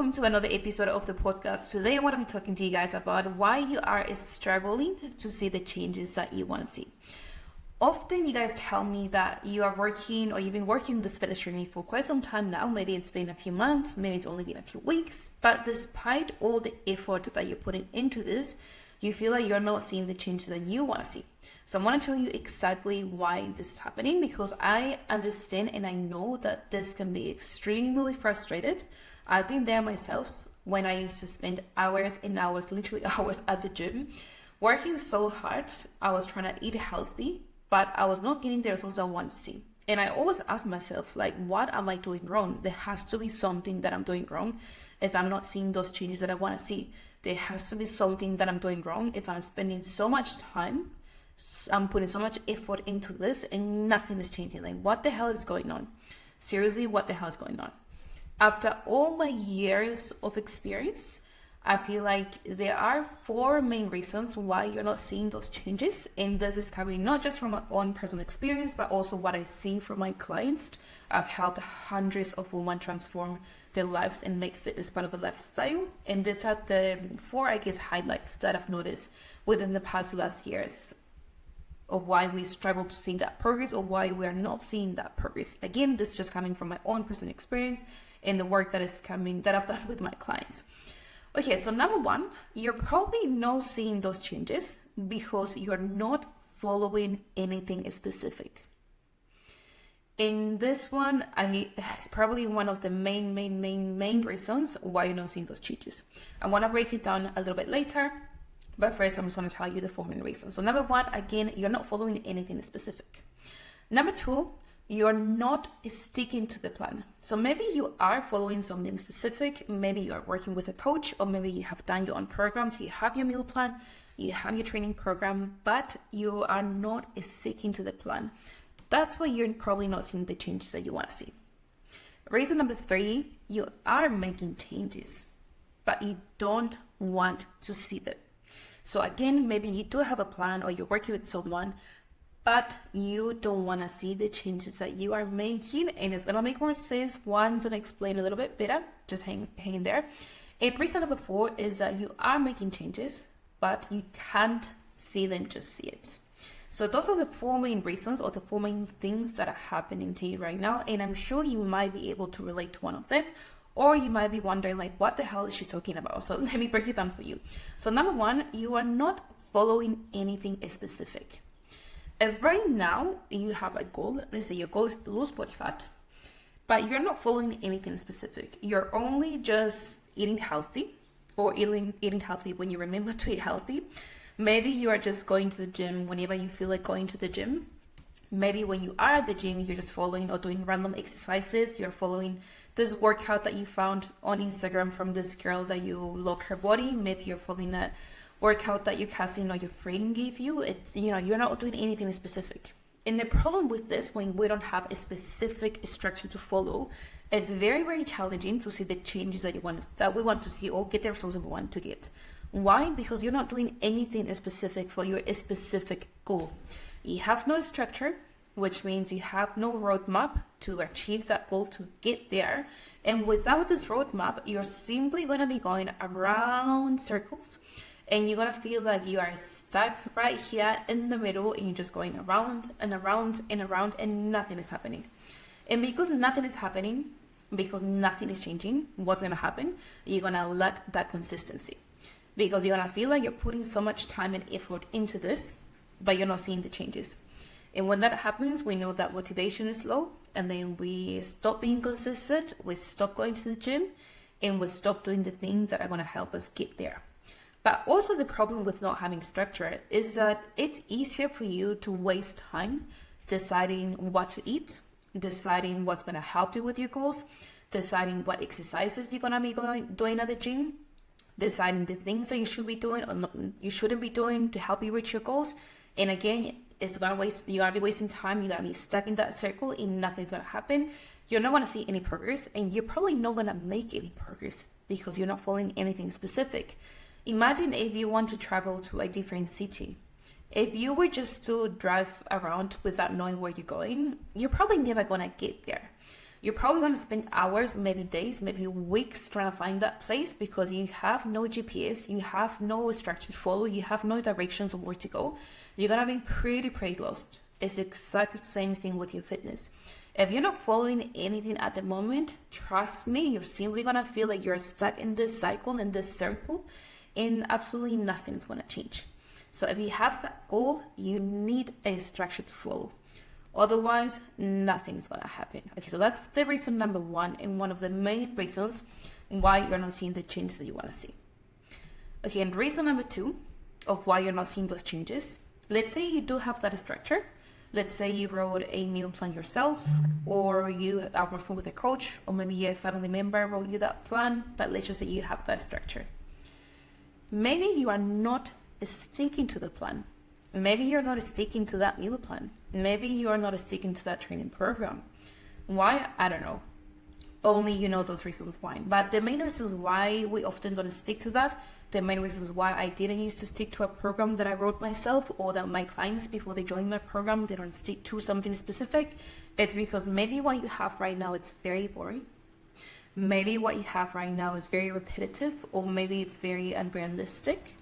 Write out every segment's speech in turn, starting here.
welcome to another episode of the podcast. Today I want to be talking to you guys about why you are struggling to see the changes that you want to see. Often you guys tell me that you are working or you've been working this fitness journey for quite some time now. Maybe it's been a few months, maybe it's only been a few weeks, but despite all the effort that you're putting into this, you feel like you're not seeing the changes that you want to see. So I want to tell you exactly why this is happening, because I understand and I know that this can be extremely frustrated. I've been there myself when I used to spend hours and hours, literally hours at the gym, working so hard. I was trying to eat healthy, but I was not getting the results I want to see. And I always ask myself, like, what am I doing wrong? There has to be something that I'm doing wrong if I'm not seeing those changes that I want to see. There has to be something that I'm doing wrong if I'm spending so much time, I'm putting so much effort into this and nothing is changing. Like, what the hell is going on? Seriously, what the hell is going on? After all my years of experience, I feel like there are 4 main reasons why you're not seeing those changes. And this is coming not just from my own personal experience, but also what I see from my clients. I've helped hundreds of women transform their lives and make fitness part of a lifestyle. And these are the 4, highlights that I've noticed within the past last years of why we struggle to see that progress or why we are not seeing that progress. Again, this is just coming from my own personal experience and the work that I've done with my clients. Okay, so number 1, you're probably not seeing those changes because you're not following anything specific. In this one, it's probably one of the main reasons why you're not seeing those changes. I want to break it down a little bit later, but first I'm just going to tell you the 4 main reasons. So number 1, again, you're not following anything specific. Number 2, you're not sticking to the plan. So maybe you are following something specific. Maybe you are working with a coach, or maybe you have done your own programs. You have your meal plan, you have your training program, but you are not sticking to the plan. That's why you're probably not seeing the changes that you want to see. Reason number 3, you are making changes, but you don't want to see them. So again, maybe you do have a plan or you're working with someone, but you don't want to see the changes that you are making. And it's going to make more sense once I explain a little bit better. Just hang in there. And reason number 4 is that you are making changes, but you can't see them just yet. So those are the 4 main reasons or the 4 main things that are happening to you right now. And I'm sure you might be able to relate to one of them, or you might be wondering, like, what the hell is she talking about? So let me break it down for you. So number 1, you are not following anything specific. If right now you have a goal, let's say your goal is to lose body fat, but you're not following anything specific. You're only just eating healthy, or eating healthy when you remember to eat healthy. Maybe you are just going to the gym whenever you feel like going to the gym. Maybe when you are at the gym, you're just following or doing random exercises. You're following this workout that you found on Instagram from this girl that you love her body. Maybe you're following a workout that your cousin or your friend gave you. You're not doing anything specific. And the problem with this, when we don't have a specific structure to follow, it's very, very challenging to see the changes that we want to see, or get the results that we want to get. Why? Because you're not doing anything specific for your specific goal. You have no structure, which means you have no roadmap to achieve that goal, to get there. And without this roadmap, you're simply going to be going around circles, and you're going to feel like you are stuck right here in the middle, and you're just going around and around and around, and nothing is happening. And because nothing is happening, because nothing is changing, what's going to happen? You're going to lack that consistency, because you're going to feel like you're putting so much time and effort into this, but you're not seeing the changes. And when that happens, we know that motivation is low, and then we stop being consistent, we stop going to the gym, and we stop doing the things that are going to help us get there. But also the problem with not having structure is that it's easier for you to waste time deciding what to eat, deciding what's going to help you with your goals, deciding what exercises you're going to be doing at the gym, deciding the things that you should be doing or not, you shouldn't be doing to help you reach your goals. And again, you're going to be wasting time. You're going to be stuck in that circle and nothing's going to happen. You're not going to see any progress, and you're probably not going to make any progress because you're not following anything specific. Imagine if you want to travel to a different city. If you were just to drive around without knowing where you're going, you're probably never going to get there. You're probably going to spend hours, maybe days, maybe weeks trying to find that place because you have no GPS, you have no structure to follow, you have no directions of where to go. You're going to be pretty lost. It's the exact same thing with your fitness. If you're not following anything at the moment, trust me, you're simply going to feel like you're stuck in this cycle, in this circle, and absolutely nothing is going to change. So if you have that goal, you need a structure to follow. Otherwise, nothing's going to happen. Okay, so that's the reason number one, and one of the main reasons why you're not seeing the changes that you want to see. Okay, and reason number two of why you're not seeing those changes, let's say you do have that structure. Let's say you wrote a meal plan yourself, or you are working with a coach, or maybe a family member wrote you that plan, but let's just say you have that structure. Maybe you are not sticking to the plan. Maybe you're not sticking to that meal plan. Maybe you are not sticking to that training program. Why? I don't know. Only you know those reasons why. But the main reasons why we often don't stick to that, the main reasons why I didn't used to stick to a program that I wrote myself, or that my clients, before they join my program, they don't stick to something specific, it's because maybe what you have right now, it's very boring. Maybe what you have right now is very repetitive, or maybe it's very unrealistic.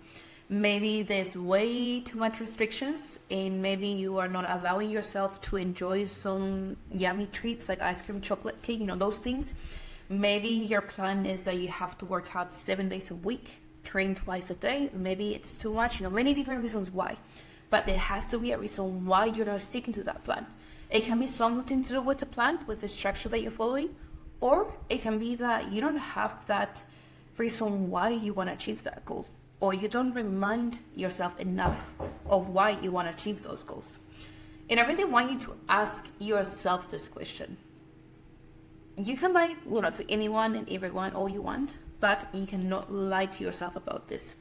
Maybe there's way too much restrictions, and maybe you are not allowing yourself to enjoy some yummy treats like ice cream, chocolate cake, those things. Maybe your plan is that you have to work out 7 days a week, train twice a day. Maybe it's too much, many different reasons why. But there has to be a reason why you're not sticking to that plan. It can be something to do with the plan, with the structure that you're following, or it can be that you don't have that reason why you want to achieve that goal, or you don't remind yourself enough of why you want to achieve those goals. And I really want you to ask yourself this question. You can lie to anyone and everyone all you want, but you cannot lie to yourself about this.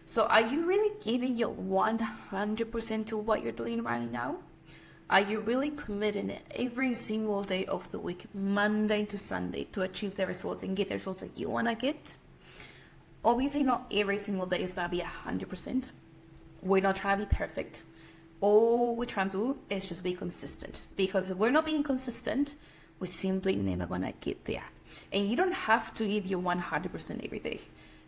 So are you really giving your 100% to what you're doing right now? Are you really committing every single day of the week, Monday to Sunday, to achieve the results and get the results that you want to get? Obviously, not every single day is going to be 100%. We're not trying to be perfect. All we're trying to do is just be consistent. Because if we're not being consistent, we're simply never going to get there. And you don't have to give your 100% every day.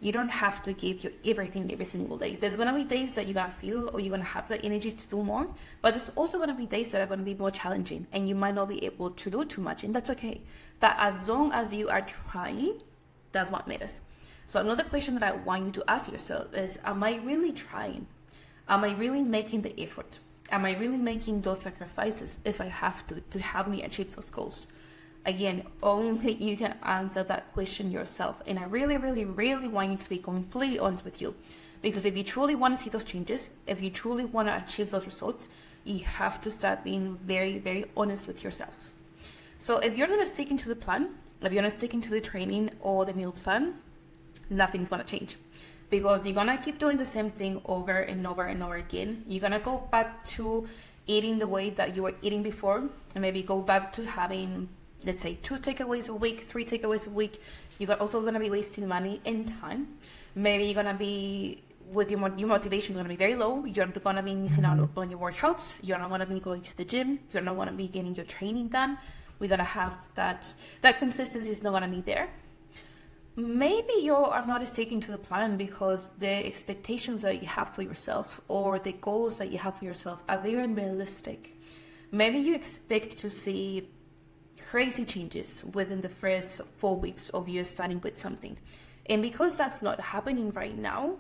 You don't have to give your everything every single day. There's going to be days that you're going to feel, or you're going to have the energy to do more. But there's also going to be days that are going to be more challenging, and you might not be able to do too much. And that's okay. But as long as you are trying, that's what matters. So another question that I want you to ask yourself is, am I really trying? Am I really making the effort? Am I really making those sacrifices if I have to help me achieve those goals? Again, only you can answer that question yourself. And I really want you to be completely honest with you. Because if you truly want to see those changes, if you truly want to achieve those results, you have to start being very honest with yourself. So if you're not sticking to the plan, if you're not sticking to the training or the meal plan, nothing's going to change. Because you're going to keep doing the same thing over and over again. You're going to go back to eating the way that you were eating before, and maybe go back to having, let's say, 2 takeaways a week, 3 takeaways a week. You're also going to be wasting money and time. Maybe you're going to be, with your motivation is going to be very low. You're going to be missing out on your workouts. You're not going to be going to the gym. You're not going to be getting your training done. We're going to have that consistency is not going to be there. Maybe you are not sticking to the plan because the expectations that you have for yourself, or the goals that you have for yourself, are very unrealistic. Maybe you expect to see crazy changes within the first 4 weeks of you starting with something. And because that's not happening right now,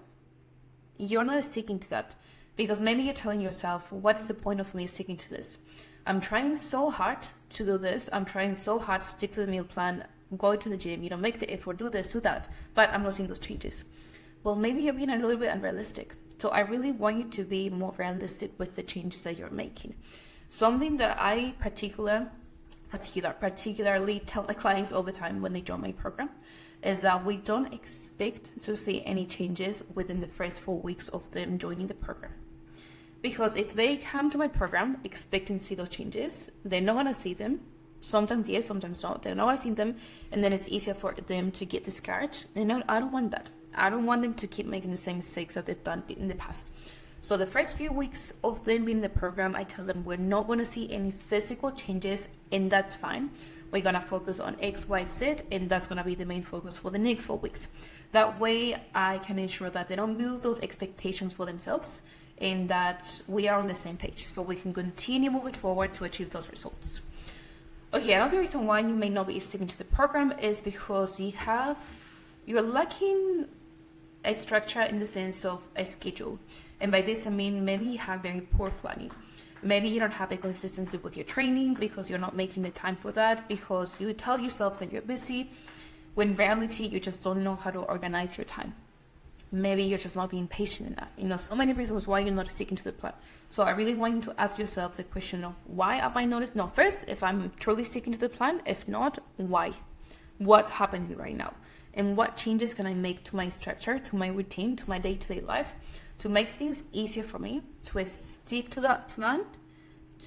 you're not sticking to that. Because maybe you're telling yourself, what is the point of me sticking to this? I'm trying so hard to do this. I'm trying so hard to stick to the meal plan, go to the gym, make the effort, do this, do that, but I'm not seeing those changes. Well, maybe you're being a little bit unrealistic. So I really want you to be more realistic with the changes that you're making. Something that I particularly tell my clients all the time when they join my program is that we don't expect to see any changes within the first 4 weeks of them joining the program. Because if they come to my program expecting to see those changes, they're not going to see them. Sometimes yes, sometimes not. They're not going to see them, and then it's easier for them to get discouraged. And no, I don't want that. I don't want them to keep making the same mistakes that they've done in the past. So the first few weeks of them being in the program, I tell them we're not going to see any physical changes, and that's fine. We're gonna focus on X, Y, Z, and that's gonna be the main focus for the next 4 weeks. That way I can ensure that they don't build those expectations for themselves and that we are on the same page so we can continue moving forward to achieve those results. Okay, another reason why you may not be sticking to the program is because you're lacking a structure in the sense of a schedule. And by this I mean maybe you have very poor planning. Maybe you don't have a consistency with your training because you're not making the time for that, because you tell yourself that you're busy when in reality you just don't know how to organize your time. Maybe you're just not being patient enough. So many reasons why you're not sticking to the plan. So I really want you to ask yourself the question of why am I not? No, first, if I'm truly sticking to the plan. If not, why? What's happening right now? And what changes can I make to my structure, to my routine, to my day-to-day life to make things easier for me, to stick to that plan,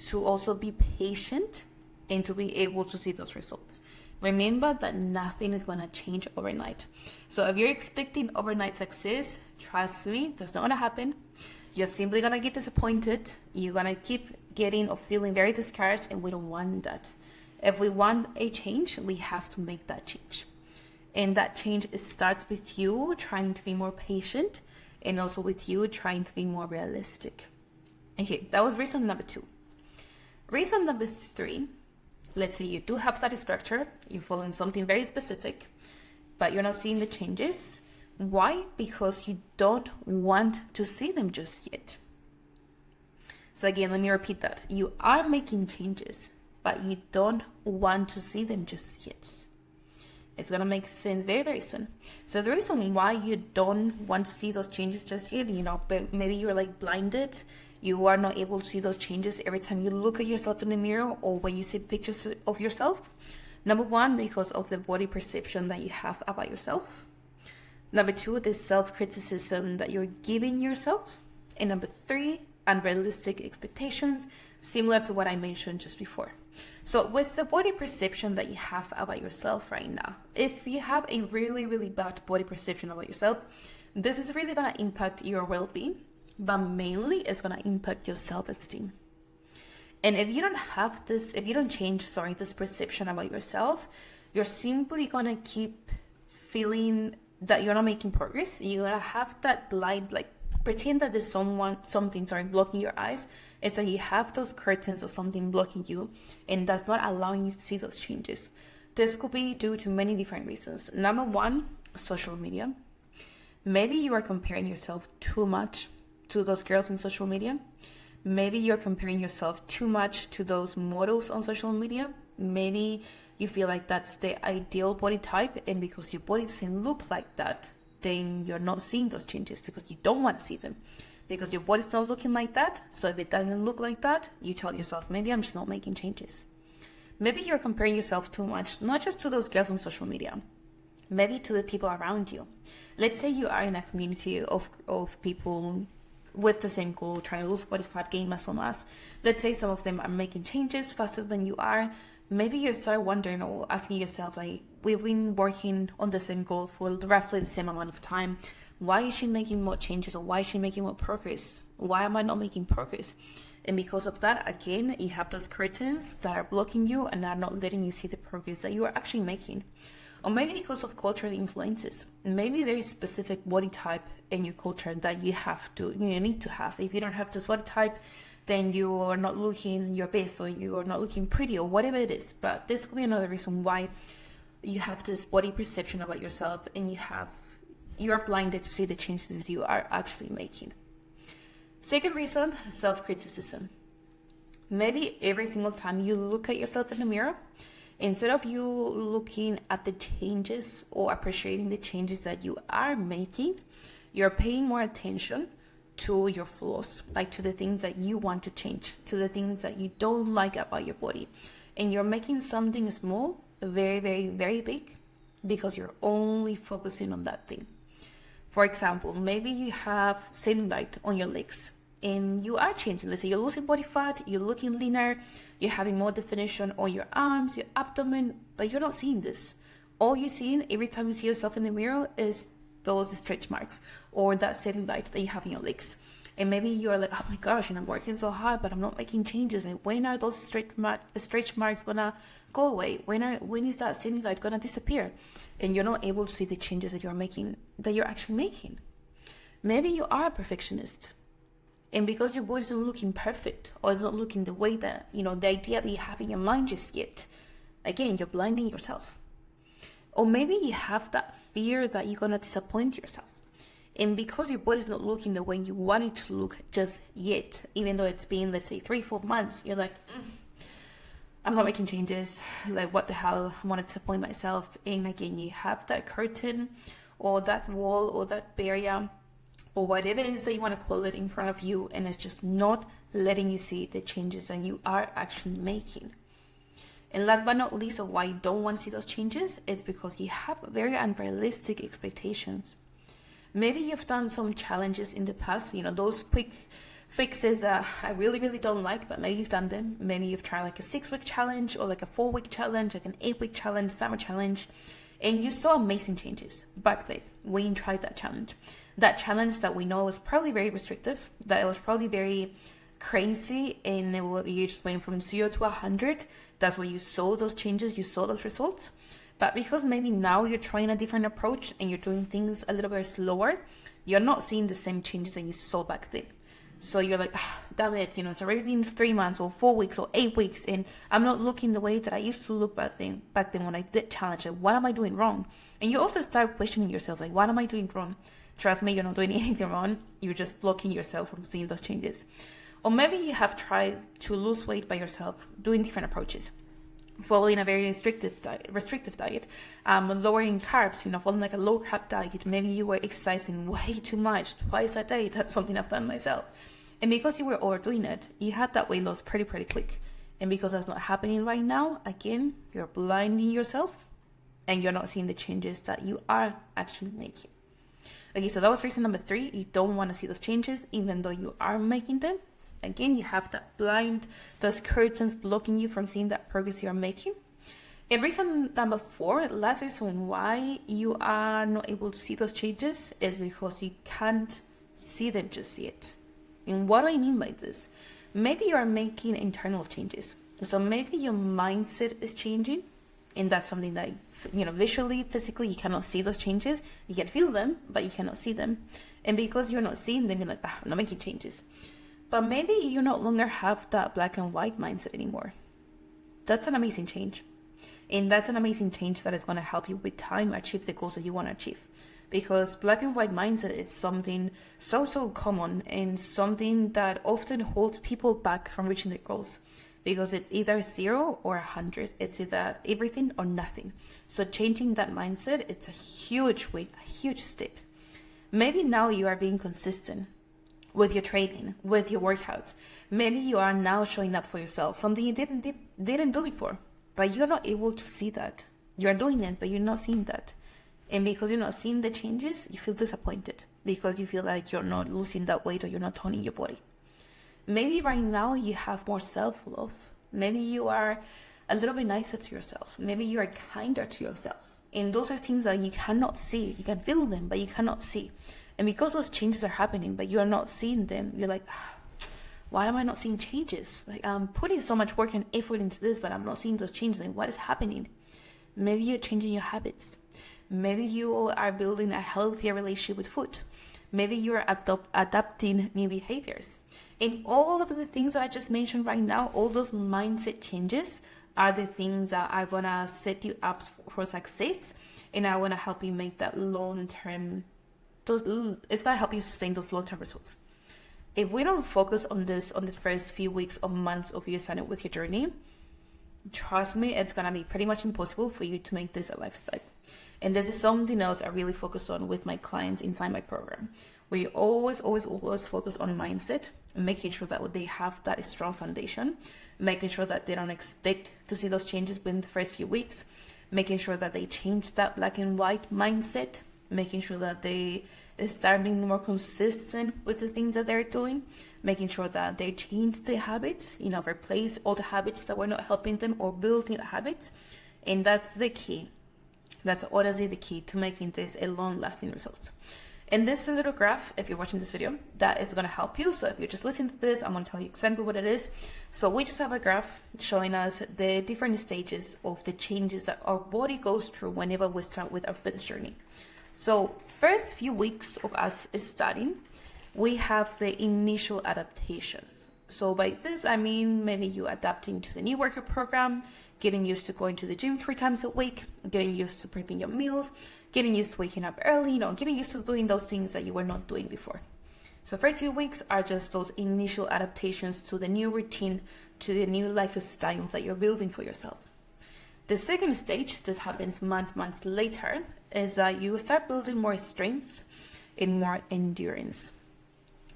to also be patient, and to be able to see those results. Remember that nothing is going to change overnight. So if you're expecting overnight success, trust me, that's not going to happen. You're simply going to get disappointed. You're going to keep getting or feeling very discouraged, and we don't want that. If we want a change, we have to make that change. And that change starts with you trying to be more patient and also with you trying to be more realistic. Okay, that was reason number 2. Reason number 3, let's say you do have that structure, you're following something very specific, but you're not seeing the changes. Why? Because you don't want to see them just yet. So again, let me repeat that. You are making changes, but you don't want to see them just yet. It's going to make sense very, very soon. So the reason why you don't want to see those changes just yet, but maybe you're like blinded. You are not able to see those changes every time you look at yourself in the mirror or when you see pictures of yourself. Number 1, because of the body perception that you have about yourself. Number 2, the self-criticism that you're giving yourself. And number 3, unrealistic expectations, similar to what I mentioned just before. So with the body perception that you have about yourself right now, if you have a really, really bad body perception about yourself, this is really going to impact your well-being, but mainly it's going to impact your self-esteem. And if you don't have this, if you don't change, this perception about yourself, you're simply going to keep feeling that you're not making progress. You're going to have that blind, pretend that there's something blocking your eyes. It's like you have those curtains or something blocking you, and that's not allowing you to see those changes. This could be due to many different reasons. Number 1, social media. Maybe you are comparing yourself too much to those girls on social media. Maybe you're comparing yourself too much to those models on social media. Maybe you feel like that's the ideal body type, and because your body doesn't look like that, then you're not seeing those changes because you don't want to see them. Because your body's not looking like that. So if it doesn't look like that, you tell yourself, maybe I'm just not making changes. Maybe you're comparing yourself too much, not just to those girls on social media, maybe to the people around you. Let's say you are in a community of people with the same goal, trying to lose body fat, gain muscle mass. Let's say some of them are making changes faster than you are. Maybe you start wondering or asking yourself, we've been working on the same goal for roughly the same amount of time. Why is she making more changes, or why is she making more progress? Why am I not making progress? And because of that, again, you have those curtains that are blocking you and are not letting you see the progress that you are actually making. Or maybe because of cultural influences. Maybe there is a specific body type in your culture that you need to have. If you don't have this body type, then you are not looking your best, or you are not looking pretty, or whatever it is. But this could be another reason why you have this body perception about yourself, and you are blinded to see the changes you are actually making. Second reason, self-criticism. Maybe every single time you look at yourself in the mirror, instead of you looking at the changes or appreciating the changes that you are making, you're paying more attention to your flaws, to the things that you want to change, to the things that you don't like about your body. And you're making something small very, very, very big because you're only focusing on that thing. For example, maybe you have cellulite on your legs and you are changing. Let's say you're losing body fat, you're looking leaner, you're having more definition on your arms, your abdomen, but you're not seeing this. All you're seeing every time you see yourself in the mirror is those stretch marks or that cellulite that you have in your legs. And maybe you're like, oh my gosh, and I'm working so hard, but I'm not making changes. And when are those stretch marks gonna go away? When is that cellulite gonna disappear? And you're not able to see the changes that you're actually making. Maybe you are a perfectionist. And because your body's not looking perfect, or it's not looking the way that, the idea that you have in your mind just yet, again, you're blinding yourself. Or maybe you have that fear that you're going to disappoint yourself. And because your body's not looking the way you want it to look just yet, even though it's been, let's say, 3-4 months, you're like, I'm not making changes. Like, what the hell? I want to disappoint myself. And again, you have that curtain or that wall or that barrier or whatever it is that you want to call it in front of you, and it's just not letting you see the changes that you are actually making. And last but not least, of why you don't want to see those changes, it's because you have very unrealistic expectations. Maybe you've done some challenges in the past, those quick fixes I really, really don't like, but maybe you've done them. Maybe you've tried like a 6-week challenge or like a 4-week challenge, like an 8-week challenge, summer challenge, and you saw amazing changes back then when you tried that challenge. That challenge that we know was probably very restrictive, that it was probably very crazy, and you just went from 0 to 100. That's where you saw those changes, you saw those results. But because maybe now you're trying a different approach and you're doing things a little bit slower, you're not seeing the same changes that you saw back then. So you're like, damn it, it's already been 3 months or 4 weeks or 8 weeks, and I'm not looking the way that I used to look back then when I did challenge it. What am I doing wrong? And you also start questioning yourself, like, what am I doing wrong? Trust me, you're not doing anything wrong. You're just blocking yourself from seeing those changes. Or maybe you have tried to lose weight by yourself, doing different approaches, following a very restrictive diet, lowering carbs, following like a low carb diet. Maybe you were exercising way too much, twice a day. That's something I've done myself. And because you were overdoing it, you had that weight loss pretty quick. And because that's not happening right now, again, you're blinding yourself and you're not seeing the changes that you are actually making. Okay, so that was reason number 3. You don't want to see those changes, even though you are making them. Again, you have that blind, those curtains blocking you from seeing that progress you are making. And reason number 4, last reason why you are not able to see those changes is because you can't see them just yet. And what do I mean by this? Maybe you are making internal changes. So maybe your mindset is changing, and that's something that, visually, physically, you cannot see those changes. You can feel them, but you cannot see them. And because you're not seeing them, you're like, I'm not making changes. But maybe you no longer have that black and white mindset anymore. That's an amazing change. And that's an amazing change that is going to help you with time achieve the goals that you want to achieve. Because black and white mindset is something so common and something that often holds people back from reaching their goals. Because it's either 0 or 100. It's either everything or nothing. So changing that mindset, it's a huge win, a huge step. Maybe now you are being consistent with your training, with your workouts. Maybe you are now showing up for yourself, something you didn't do before, but you're not able to see that. You're doing it, but you're not seeing that. And because you're not seeing the changes, you feel disappointed because you feel like you're not losing that weight or you're not toning your body. Maybe right now you have more self-love. Maybe you are a little bit nicer to yourself. Maybe you are kinder to yourself. And those are things that you cannot see. You can feel them, but you cannot see. And because those changes are happening, but you are not seeing them, you're like, why am I not seeing changes? Like, I'm putting so much work and effort into this, but I'm not seeing those changes. Like, what is happening? Maybe you're changing your habits. Maybe you are building a healthier relationship with food. Maybe you're adapting new behaviors. And all of the things that I just mentioned right now, all those mindset changes are the things that are going to set you up for success and are going to help you make that long-term, it's going to help you sustain those long-term results. If we don't focus on this on the first few weeks or months of you signing up with your journey, trust me, it's going to be pretty much impossible for you to make this a lifestyle. And this is something else I really focus on with my clients inside my program. We always focus on mindset, making sure that they have that strong foundation, making sure that they don't expect to see those changes within the first few weeks, making sure that they change that black and white mindset, making sure that they start being more consistent with the things that they're doing, making sure that they change their habits, replace all the habits that were not helping them or build new habits. And that's the key. That's honestly the key to making this a long-lasting result. In this little graph, if you're watching this video, that is going to help you. So if you're just listening to this, I'm going to tell you exactly what it is. So we just have a graph showing us the different stages of the changes that our body goes through whenever we start with our fitness journey. So first few weeks of us studying, we have the initial adaptations. So by this, I mean maybe you adapting to the new workout program, getting used to going to the gym 3 times a week, getting used to prepping your meals, getting used to waking up early, getting used to doing those things that you were not doing before. So first few weeks are just those initial adaptations to the new routine, to the new lifestyle that you're building for yourself. The second stage, this happens months later, is that you start building more strength and more endurance.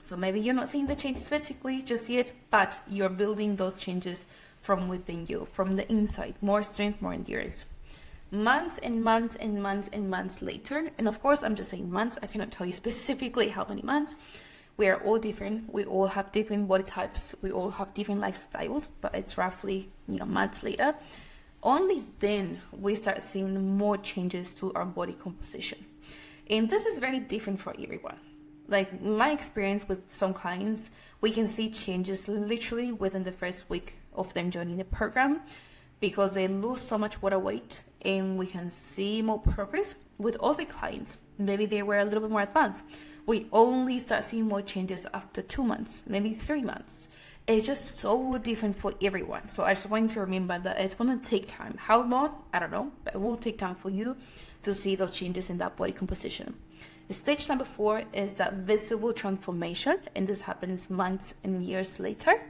So maybe you're not seeing the changes physically just yet, but you're building those changes from within you, from the inside, more strength, more endurance. Months later, and of course I'm just saying months, I cannot tell you specifically how many months. We are all different, we all have different body types, we all have different lifestyles, but it's roughly months later. Only then we start seeing more changes to our body composition. And this is very different for everyone. Like my experience with some clients, we can see changes literally within the first week of them joining the program because they lose so much water weight, and we can see more progress. With other clients, maybe they were a little bit more advanced. We only start seeing more changes after 2 months, maybe 3 months. It's just so different for everyone. So I just want you to remember that it's going to take time. How long? I don't know, but it will take time for you to see those changes in that body composition. Stage number 4 is that visible transformation, and this happens months and years later.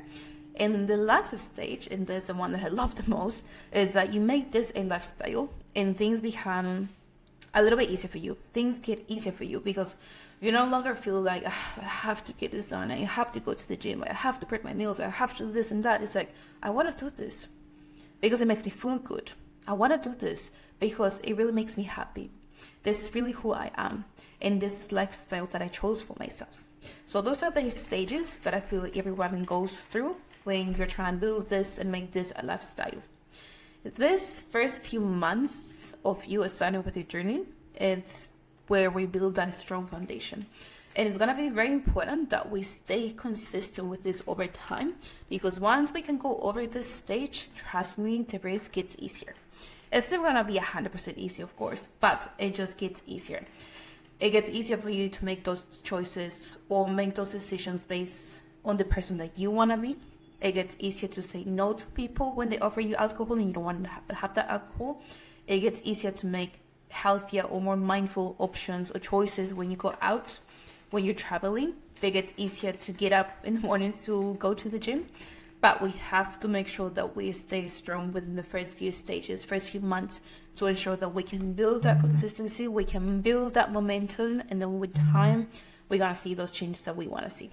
And the last stage, and this is the one that I love the most, is that you make this a lifestyle and things become a little bit easier for you. Things get easier for you because you no longer feel like, I have to get this done, I have to go to the gym, I have to prep my meals, I have to do this and that. It's like, I want to do this because it makes me feel good. I want to do this because it really makes me happy. This is really who I am, and this lifestyle that I chose for myself. So those are the stages that I feel everyone goes through when you're trying to build this and make this a lifestyle. This first few months of you starting with your journey, it's where we build that strong foundation. And it's going to be very important that we stay consistent with this over time, because once we can go over this stage, trust me, the race gets easier. It's still going to be 100% easy, of course, but it just gets easier. It gets easier for you to make those choices or make those decisions based on the person that you want to be. It gets easier to say no to people when they offer you alcohol and you don't want to have that alcohol. It gets easier to make healthier or more mindful options or choices when you go out, when you're traveling. It gets easier to get up in the mornings to go to the gym. But we have to make sure that we stay strong within the first few stages, first few months, to ensure that we can build that consistency, we can build that momentum, and then with time, we're going to see those changes that we want to see.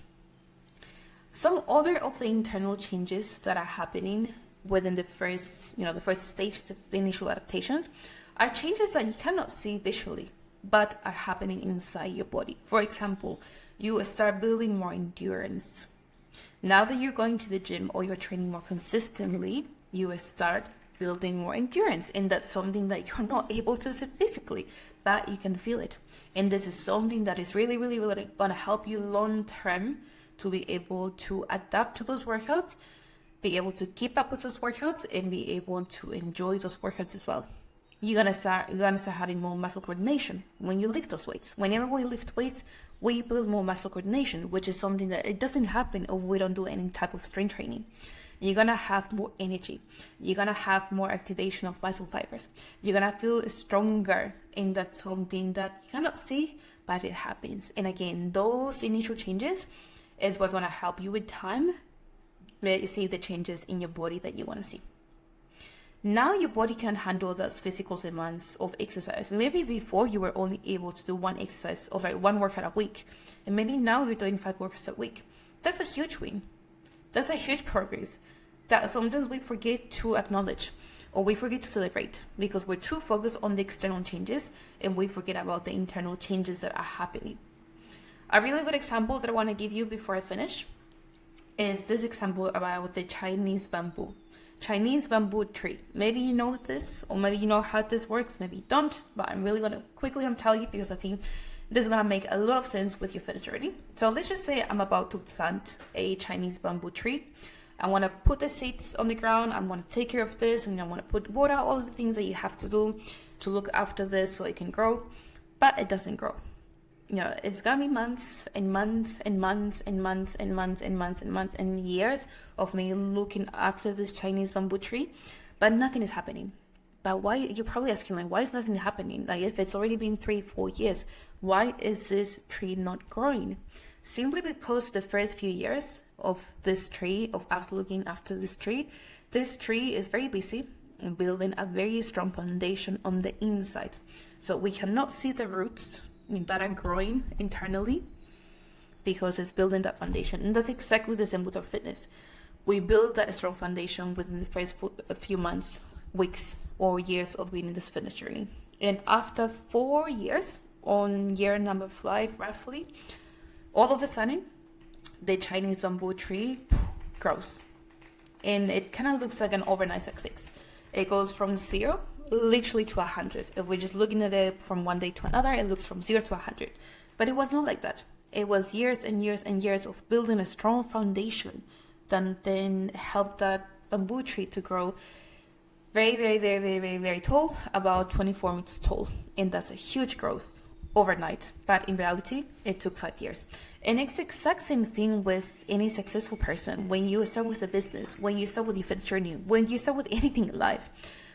Some other of the internal changes that are happening within the first stage, the initial adaptations, are changes that you cannot see visually, but are happening inside your body. For example, you start building more endurance. Now that you're going to the gym or you're training more consistently, you start building more endurance. And that's something that you're not able to see physically, but you can feel it. And this is something that is really, really, really going to help you long term to be able to adapt to those workouts, be able to keep up with those workouts, and be able to enjoy those workouts as well. You're gonna start having more muscle coordination when you lift those weights. Whenever we lift weights, we build more muscle coordination, which is something that it doesn't happen if we don't do any type of strength training. You're gonna have more energy. You're gonna have more activation of muscle fibers. You're gonna feel stronger, and that's something that you cannot see, but it happens. And again, those initial changes is what's gonna help you with time, where you see the changes in your body that you wanna see. Now your body can handle those physical demands of exercise. Maybe before you were only able to do one workout a week, and maybe now you're doing 5 workouts a week. That's a huge win. That's a huge progress that sometimes we forget to acknowledge or we forget to celebrate because we're too focused on the external changes and we forget about the internal changes that are happening. A really good example that I want to give you before I finish is this example about the Chinese bamboo tree. Maybe you know this, or maybe you know how this works, maybe you don't, but I'm really going to quickly tell you because I think this is gonna make a lot of sense with your fitness journey. So let's just say I'm about to plant a Chinese bamboo tree. I want to put the seeds on the ground. I want to take care of this, and I want to put water, all of the things that you have to do to look after this so it can grow, but it doesn't grow. It's gonna be months and months and months and months and months and months and months and years of me looking after this Chinese bamboo tree, but nothing is happening. But why? You're probably asking, like, why is nothing happening? Like, if it's already been 3-4 years, why is this tree not growing? Simply because the first few years of this tree, of us looking after this tree is very busy in building a very strong foundation on the inside. So we cannot see the roots that are growing internally because it's building that foundation. And that's exactly the same with our fitness. We build that strong foundation within the first few months, weeks, or years of being in this fitness journey. And after 4 years, on year number 5 roughly, all of a sudden the Chinese bamboo tree grows, and it kind of looks like an overnight success. It goes from 0 literally to 100. If we're just looking at it from one day to another, it looks from 0 to 100. But it was not like that. It was years and years and years of building a strong foundation that then helped that bamboo tree to grow very, very, very, very, very, very tall, about 24 meters tall. And that's a huge growth overnight. But in reality, it took 5 years. And it's the exact same thing with any successful person. When you start with a business, when you start with your fitness journey, when you start with anything in life,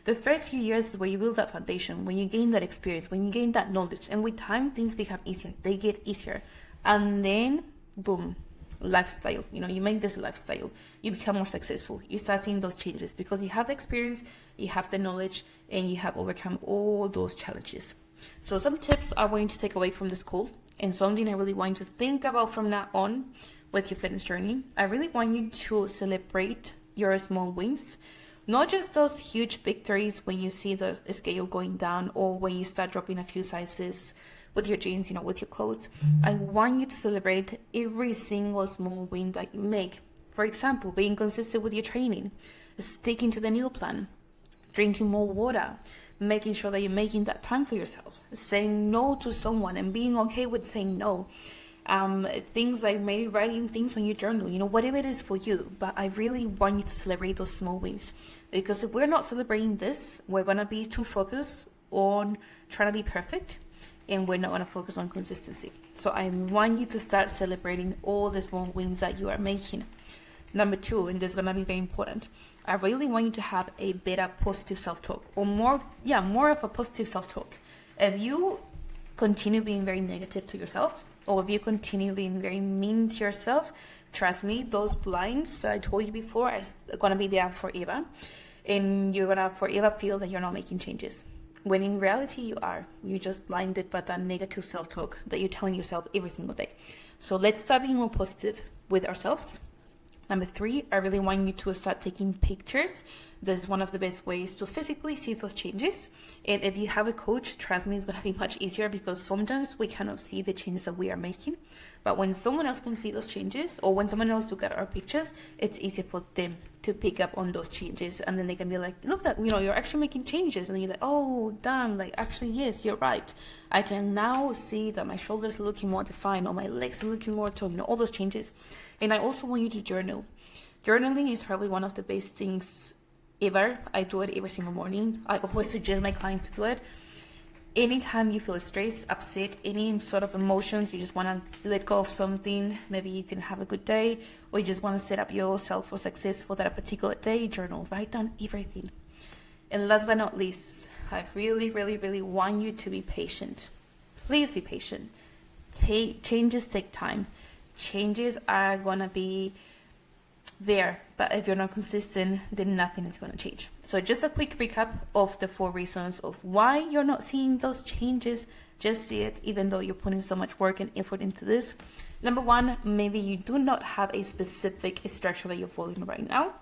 the first few years is where you build that foundation, when you gain that experience, when you gain that knowledge. And with time, things become easier. They get easier. And then, boom, lifestyle. You make this a lifestyle. You become more successful. You start seeing those changes because you have the experience, you have the knowledge, and you have overcome all those challenges. So some tips I want you to take away from this call, and something I really want you to think about from now on with your fitness journey. I really want you to celebrate your small wins, not just those huge victories when you see the scale going down or when you start dropping a few sizes with your jeans, with your clothes. I want you to celebrate every single small win that you make. For example, being consistent with your training, sticking to the meal plan, drinking more water, making sure that you're making that time for yourself, saying no to someone and being okay with saying no. Things like maybe writing things on your journal, whatever it is for you. But I really want you to celebrate those small wins, because if we're not celebrating this, we're going to be too focused on trying to be perfect, and we're not going to focus on consistency. So I want you to start celebrating all the small wins that you are making. Number 2, and this is going to be very important, I really want you to have a better positive self-talk, or more of a positive self-talk. If you continue being very negative to yourself, or if you continue being very mean to yourself, trust me, those blinds that I told you before are going to be there forever, and you're going to forever feel that you're not making changes. When in reality you are. You're just blinded by that negative self-talk that you're telling yourself every single day. So let's start being more positive with ourselves. Number 3, I really want you to start taking pictures. This is one of the best ways to physically see those changes. And if you have a coach, trust me, it's going to be much easier, because sometimes we cannot see the changes that we are making. But when someone else can see those changes, or when someone else look at our pictures, it's easier for them to pick up on those changes. And then they can be like, look, that you're actually making changes. And then you're like, oh, damn, actually, yes, you're right. I can now see that my shoulders are looking more defined, or my legs are looking more toned, all those changes. And I also want you to journal. Journaling is probably one of the best things ever. I do it every single morning. I always suggest my clients to do it. Anytime you feel stressed, upset, any sort of emotions, you just want to let go of something, maybe you didn't have a good day, or you just want to set up yourself for success for that particular day, journal, write down everything. And last but not least, I really, really, really want you to be patient. Please be patient. Changes take time. Changes are going to be there, but if you're not consistent, then nothing is going to change. So just a quick recap of the 4 reasons of why you're not seeing those changes just yet, even though you're putting so much work and effort into this. Number 1, maybe you do not have a specific structure that you're following right now.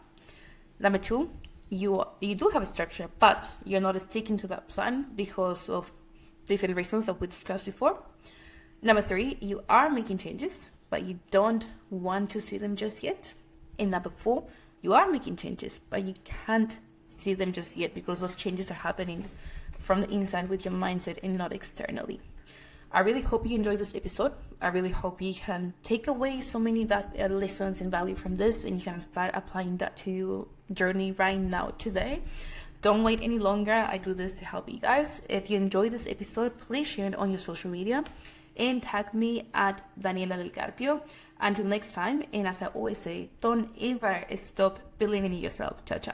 Number 2, you do have a structure, but you're not sticking to that plan because of different reasons that we discussed before. Number 3, you are making changes, but you don't want to see them just yet. And number 4, you are making changes, but you can't see them just yet because those changes are happening from the inside with your mindset and not externally. I really hope you enjoyed this episode. I really hope you can take away so many lessons and value from this, and you can start applying that to your journey right now, today. Don't wait any longer. I do this to help you guys. If you enjoyed this episode, please share it on your social media and tag me at Daniela Del Carpio. Until next time, and as I always say, don't ever stop believing in yourself. Ciao, ciao.